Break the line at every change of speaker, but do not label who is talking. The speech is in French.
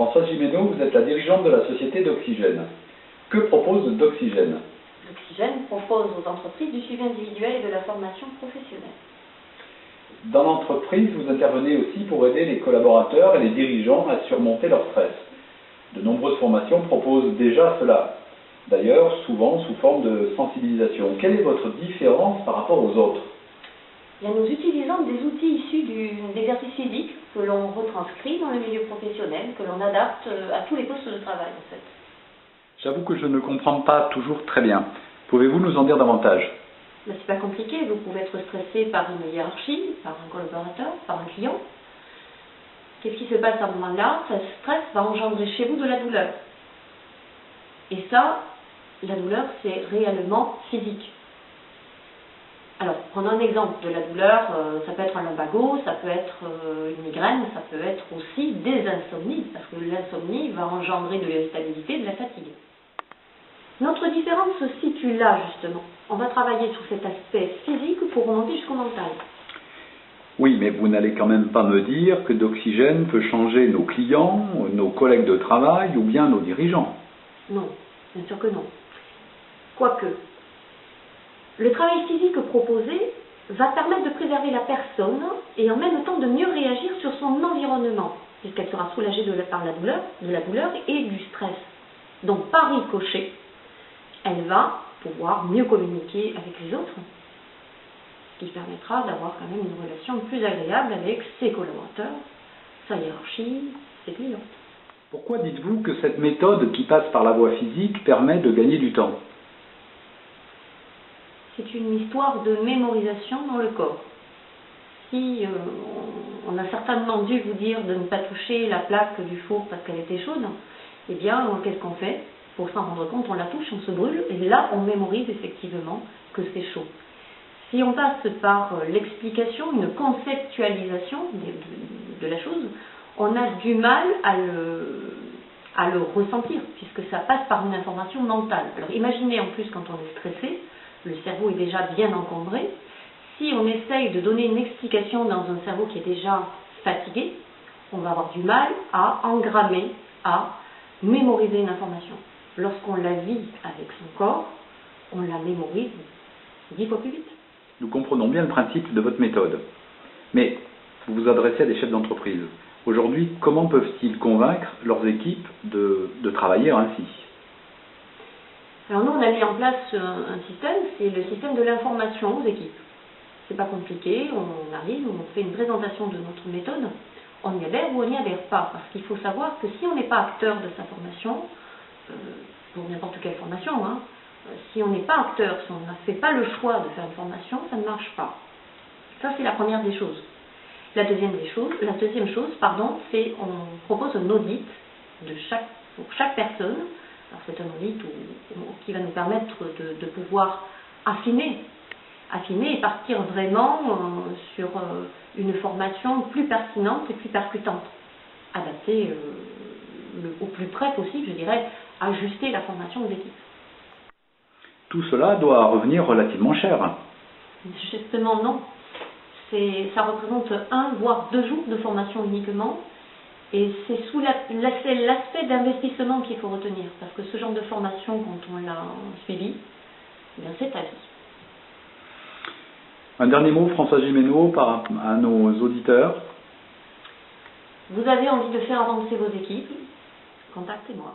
Françoise Gimeno, vous êtes la dirigeante de la société d'Oxygène. Que propose d'Oxygène?
L'Oxygène propose aux entreprises du suivi individuel et de la formation professionnelle.
Dans l'entreprise, vous intervenez aussi pour aider les collaborateurs et les dirigeants à surmonter leur stress. De nombreuses formations proposent déjà cela. D'ailleurs, souvent sous forme de sensibilisation. Quelle est votre différence par rapport aux autres?
Nous utilisons des outils issus d'exercices physiques que l'on retranscrit dans le milieu professionnel, que l'on adapte à tous les postes de travail en fait.
J'avoue que je ne comprends pas toujours très bien. Pouvez-vous nous en dire davantage?
C'est pas compliqué, vous pouvez être stressé par une hiérarchie, par un collaborateur, par un client. Qu'est-ce qui se passe à ce moment-là? Ce stress va engendrer chez vous de la douleur. Et ça, la douleur, c'est réellement physique. Alors, prenons un exemple de la douleur, ça peut être un lumbago, ça peut être une migraine, ça peut être aussi des insomnies, parce que l'insomnie va engendrer de l'irritabilité, de la fatigue. Notre différence se situe là, justement. On va travailler sur cet aspect physique pour remonter jusqu'au mental.
Oui, mais vous n'allez quand même pas me dire que d'Oxygène peut changer nos clients, nos collègues de travail ou bien nos dirigeants.
Non, bien sûr que non. Quoique, le travail physique proposé va permettre de préserver la personne et en même temps de mieux réagir sur son environnement, puisqu'elle sera soulagée par la douleur et du stress. Donc, par ricochet, elle va pouvoir mieux communiquer avec les autres, ce qui permettra d'avoir quand même une relation plus agréable avec ses collaborateurs, sa hiérarchie, ses clients.
Pourquoi dites-vous que cette méthode qui passe par la voie physique permet de gagner du temps?
C'est une histoire de mémorisation dans le corps. Si on a certainement dû vous dire de ne pas toucher la plaque du four parce qu'elle était chaude, eh bien, qu'est-ce qu'on fait? Pour s'en rendre compte, on la touche, on se brûle, et là, on mémorise effectivement que c'est chaud. Si on passe par l'explication, une conceptualisation de la chose, on a du mal à le ressentir, puisque ça passe par une information mentale. Alors imaginez en plus quand on est stressé, le cerveau est déjà bien encombré. Si on essaye de donner une explication dans un cerveau qui est déjà fatigué, on va avoir du mal à engrammer, à mémoriser une information. Lorsqu'on la vit avec son corps, on la mémorise 10 fois plus vite.
Nous comprenons bien le principe de votre méthode. Mais vous vous adressez à des chefs d'entreprise. Aujourd'hui, comment peuvent-ils convaincre leurs équipes de travailler ainsi?
Alors nous, on a mis en place un système, c'est le système de l'information aux équipes. C'est pas compliqué, on arrive, on fait une présentation de notre méthode, on y adhère ou on n'y adhère pas, parce qu'il faut savoir que si on n'est pas acteur de sa formation, pour n'importe quelle formation, si on n'est pas acteur, si on ne fait pas le choix de faire une formation, ça ne marche pas. Ça, c'est la première des choses. La deuxième chose, c'est on propose un audit pour chaque personne. Alors c'est un audit qui va nous permettre de pouvoir affiner et partir vraiment sur une formation plus pertinente et plus percutante, adaptée au plus près possible, je dirais, ajuster la formation de l'équipe.
Tout cela doit revenir relativement cher.
Justement, non. Ça représente 1 voire 2 jours de formation uniquement. Et c'est l'aspect d'investissement qu'il faut retenir. Parce que ce genre de formation, quand on l'a suivi, c'est à vie.
Un dernier mot, Françoise Gimeno, à nos auditeurs.
Vous avez envie de faire avancer vos équipes, contactez-moi.